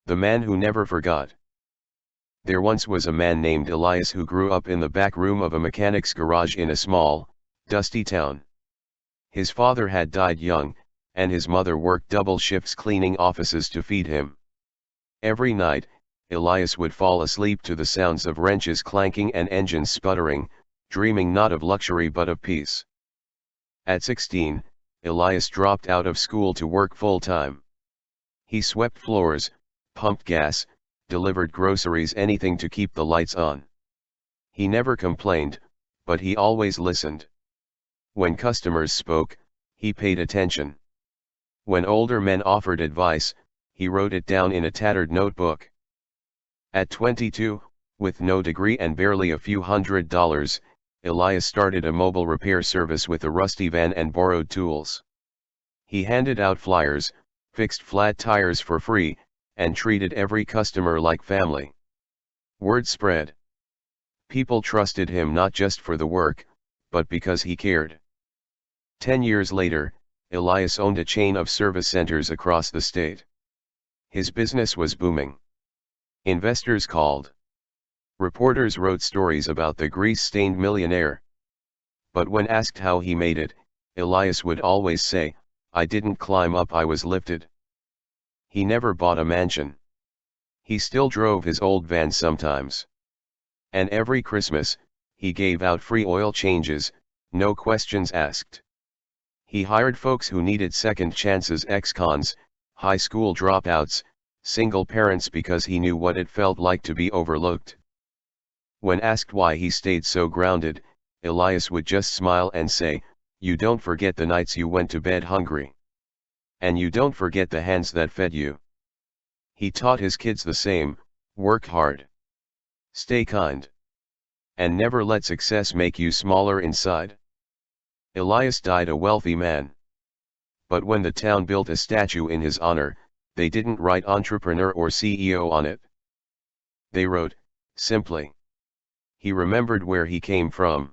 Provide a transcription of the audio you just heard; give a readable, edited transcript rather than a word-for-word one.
The man who never forgot. There once was a man named Elias who grew up in the back room of a mechanic's garage in a small, dusty town. His father had died young, and his mother worked double shifts cleaning offices to feed him. Every night, Elias would fall asleep to the sounds of wrenches clanking and engines sputtering, dreaming not of luxury but of peace. At 16, Elias dropped out of school to work full-time. He swept floors, pumped gas, delivered groceries, anything to keep the lights on. He never complained, but he always listened. When customers spoke, he paid attention. When older men offered advice, he wrote it down in a tattered notebook. At 22, with no degree and barely a few $100s, Elias started a mobile repair service with a rusty van and borrowed tools. He handed out flyers, fixed flat tires for free, and treated every customer like family. Word spread. People trusted him not just for the work, but because he cared. 10 years later, Elias owned a chain of service centers across the state. His business was booming. Investors called. Reporters wrote stories about the grease-stained millionaire. But when asked how he made it, Elias would always say, "I didn't climb up, I was lifted." He never bought a mansion. He still drove his old van sometimes. And every Christmas, he gave out free oil changes, no questions asked. He hired folks who needed second chances, ex-cons, high school dropouts, single parents, because he knew what it felt like to be overlooked. When asked why he stayed so grounded, Elias would just smile and say, "You don't forget the nights you went to bed hungry. And you don't forget the hands that fed you." He taught his kids the same: work hard, stay kind, and never let success make you smaller inside. Elias died a wealthy man. But when the town built a statue in his honor, they didn't write entrepreneur or CEO on it. They wrote, simply, he remembered where he came from.